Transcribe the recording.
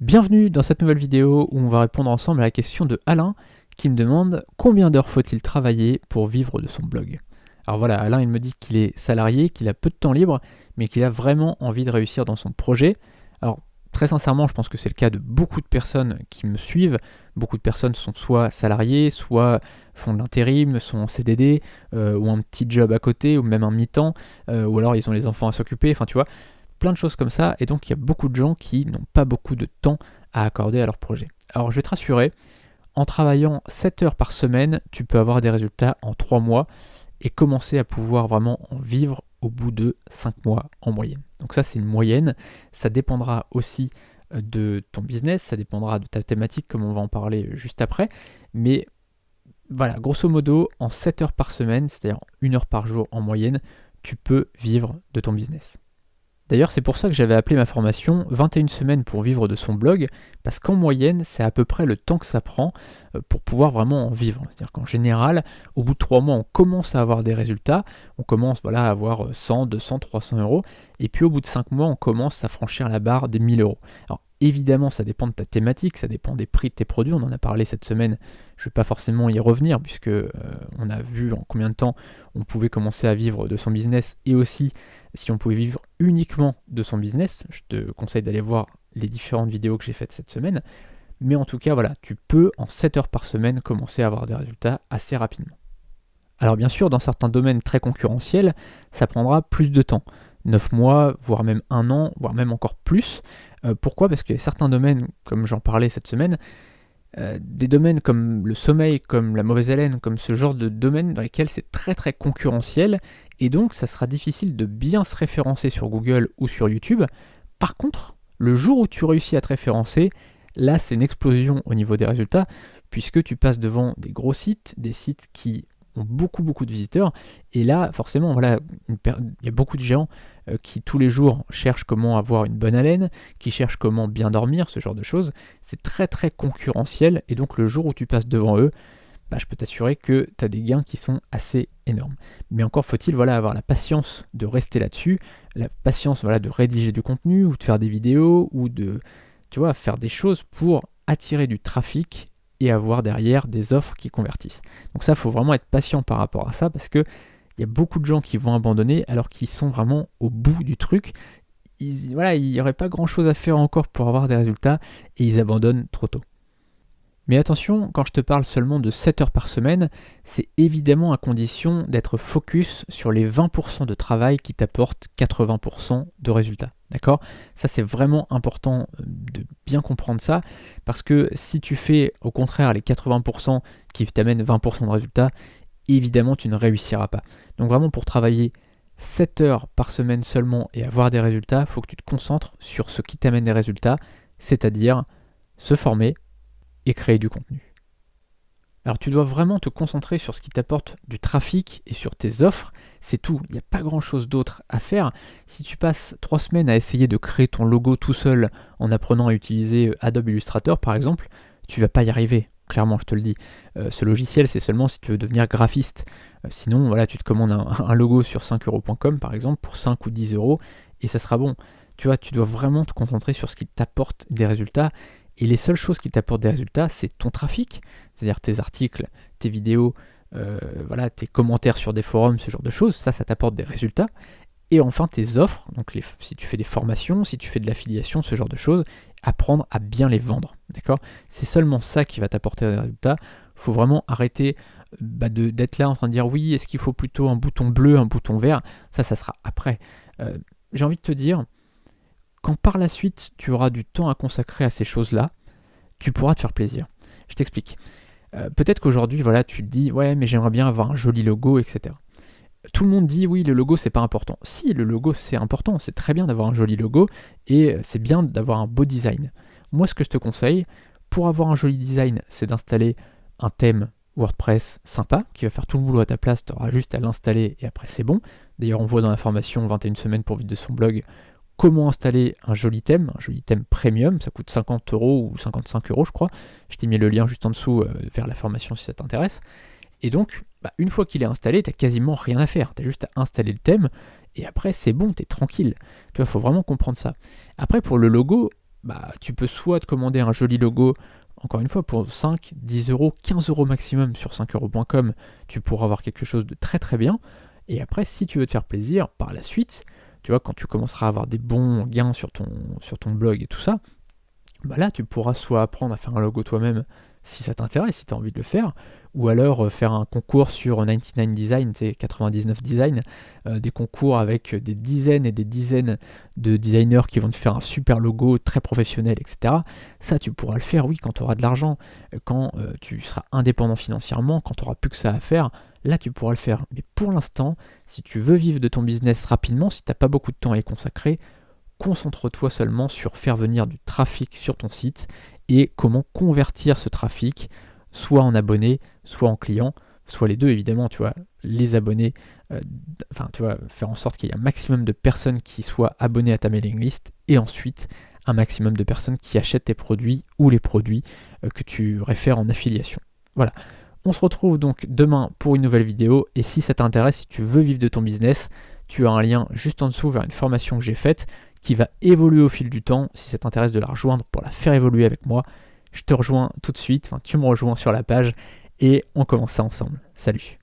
Bienvenue dans cette nouvelle vidéo où on va répondre ensemble à la question de Alain qui me demande combien d'heures faut-il travailler pour vivre de son blog. Alors voilà, Alain il me dit qu'il est salarié, qu'il a peu de temps libre, mais qu'il a vraiment envie de réussir dans son projet. Alors très sincèrement, je pense que c'est le cas de beaucoup de personnes qui me suivent. Beaucoup de personnes sont soit salariées, soit font de l'intérim, sont en CDD, ou un petit job à côté, ou même un mi-temps, ou alors ils ont les enfants à s'occuper, enfin tu vois, plein de choses comme ça, et donc il y a beaucoup de gens qui n'ont pas beaucoup de temps à accorder à leur projet. Alors je vais te rassurer, en travaillant 7 heures par semaine, tu peux avoir des résultats en 3 mois et commencer à pouvoir vraiment en vivre au bout de 5 mois en moyenne. Donc ça c'est une moyenne, ça dépendra aussi de ton business, ça dépendra de ta thématique comme on va en parler juste après, mais voilà, grosso modo, en 7 heures par semaine, c'est-à-dire 1 heure par jour en moyenne, tu peux vivre de ton business. D'ailleurs, c'est pour ça que j'avais appelé ma formation 21 semaines pour vivre de son blog, parce qu'en moyenne, c'est à peu près le temps que ça prend pour pouvoir vraiment en vivre. C'est-à-dire qu'en général, au bout de 3 mois, on commence à avoir des résultats, on commence à avoir 100, 200, 300 euros, et puis au bout de 5 mois, on commence à franchir la barre des 1000 euros. Alors évidemment, ça dépend de ta thématique, ça dépend des prix de tes produits, on en a parlé cette semaine, je ne vais pas forcément y revenir, puisque on a vu en combien de temps on pouvait commencer à vivre de son business, et aussi si on pouvait vivre uniquement de son business. Je te conseille d'aller voir les différentes vidéos que j'ai faites cette semaine. Mais en tout cas, voilà, tu peux en 7 heures par semaine commencer à avoir des résultats assez rapidement. Alors bien sûr, dans certains domaines très concurrentiels, ça prendra plus de temps. 9 mois, voire même 1 an, voire même encore plus. Pourquoi ? Parce qu'il y a certains domaines, comme j'en parlais cette semaine, des domaines comme le sommeil, comme la mauvaise haleine, comme ce genre de domaines dans lesquels c'est très très concurrentiel, et donc ça sera difficile de bien se référencer sur Google ou sur YouTube. Par contre, le jour où tu réussis à te référencer, là c'est une explosion au niveau des résultats, puisque tu passes devant des gros sites, des sites qui ont beaucoup de visiteurs, et là forcément voilà, il y a beaucoup de géants qui tous les jours cherchent comment avoir une bonne haleine, qui cherchent comment bien dormir, ce genre de choses. C'est très très concurrentiel, et donc le jour où tu passes devant eux, je peux t'assurer que tu as des gains qui sont assez énormes. Mais encore faut-il avoir la patience de rester là-dessus, la patience de rédiger du contenu, ou de faire des vidéos, ou de faire des choses pour attirer du trafic et avoir derrière des offres qui convertissent. Donc ça, il faut vraiment être patient par rapport à ça, parce que il y a beaucoup de gens qui vont abandonner alors qu'ils sont vraiment au bout du truc. Il n'y aurait pas grand chose à faire encore pour avoir des résultats, et ils abandonnent trop tôt. Mais attention, quand je te parle seulement de 7 heures par semaine, c'est évidemment à condition d'être focus sur les 20% de travail qui t'apportent 80% de résultats. D'accord ? Ça, c'est vraiment important de bien comprendre ça, parce que si tu fais au contraire les 80% qui t'amènent 20% de résultats, évidemment tu ne réussiras pas. Donc vraiment, pour travailler 7 heures par semaine seulement et avoir des résultats, il faut que tu te concentres sur ce qui t'amène des résultats, c'est-à-dire se former et créer du contenu. Alors tu dois vraiment te concentrer sur ce qui t'apporte du trafic et sur tes offres, c'est tout, il n'y a pas grand chose d'autre à faire. Si tu passes 3 semaines à essayer de créer ton logo tout seul en apprenant à utiliser Adobe Illustrator par exemple, tu vas pas y arriver, clairement je te le dis. Ce logiciel c'est seulement si tu veux devenir graphiste. Sinon tu te commandes un logo sur 5euros.com par exemple pour 5 ou 10 euros et ça sera bon. Tu dois vraiment te concentrer sur ce qui t'apporte des résultats. Et les seules choses qui t'apportent des résultats, c'est ton trafic, c'est-à-dire tes articles, tes vidéos, tes commentaires sur des forums, ce genre de choses, ça t'apporte des résultats. Et enfin tes offres, donc si tu fais des formations, si tu fais de l'affiliation, ce genre de choses, apprendre à bien les vendre, d'accord ? C'est seulement ça qui va t'apporter des résultats. Il faut vraiment arrêter d'être là en train de dire oui, est-ce qu'il faut plutôt un bouton bleu, un bouton vert ? Ça sera après. J'ai envie de te dire, quand par la suite tu auras du temps à consacrer à ces choses-là, tu pourras te faire plaisir. Je t'explique. Peut-être qu'aujourd'hui, tu te dis, ouais, mais j'aimerais bien avoir un joli logo, etc. Tout le monde dit, oui, le logo, c'est pas important. Si, le logo, c'est important. C'est très bien d'avoir un joli logo et c'est bien d'avoir un beau design. Moi, ce que je te conseille, pour avoir un joli design, c'est d'installer un thème WordPress sympa qui va faire tout le boulot à ta place. Tu auras juste à l'installer et après, c'est bon. D'ailleurs, on voit dans la formation 21 semaines pour vivre de son blog comment installer un joli thème premium, ça coûte 50 euros ou 55 euros je crois, je t'ai mis le lien juste en dessous vers la formation si ça t'intéresse, et donc une fois qu'il est installé, t'as quasiment rien à faire, t'as juste à installer le thème, et après c'est bon, t'es tranquille, il faut vraiment comprendre ça. Après pour le logo, bah, tu peux soit te commander un joli logo, encore une fois, pour 5, 10 euros, 15 euros maximum sur 5euros.com, tu pourras avoir quelque chose de très très bien. Et après, si tu veux te faire plaisir, par la suite, tu vois, quand tu commenceras à avoir des bons gains sur ton blog et tout ça, bah là, tu pourras soit apprendre à faire un logo toi-même si ça t'intéresse, si tu as envie de le faire, ou alors faire un concours sur 99 Design, c'est 99 Design, des concours avec des dizaines et des dizaines de designers qui vont te faire un super logo très professionnel, etc. Ça, tu pourras le faire, oui, quand tu auras de l'argent, quand tu seras indépendant financièrement, quand tu n'auras plus que ça à faire, là, tu pourras le faire. Mais pour l'instant, si tu veux vivre de ton business rapidement, si tu n'as pas beaucoup de temps à y consacrer, concentre-toi seulement sur faire venir du trafic sur ton site et comment convertir ce trafic soit en abonnés, soit en clients, soit les deux évidemment, tu vois, les abonnés, tu vois, faire en sorte qu'il y ait un maximum de personnes qui soient abonnées à ta mailing list et ensuite un maximum de personnes qui achètent tes produits ou les produits que tu réfères en affiliation. Voilà. On se retrouve donc demain pour une nouvelle vidéo et si ça t'intéresse, si tu veux vivre de ton business, tu as un lien juste en dessous vers une formation que j'ai faite qui va évoluer au fil du temps. Si ça t'intéresse de la rejoindre pour la faire évoluer avec moi, je te rejoins tout de suite, tu me rejoins sur la page et on commence ça ensemble. Salut!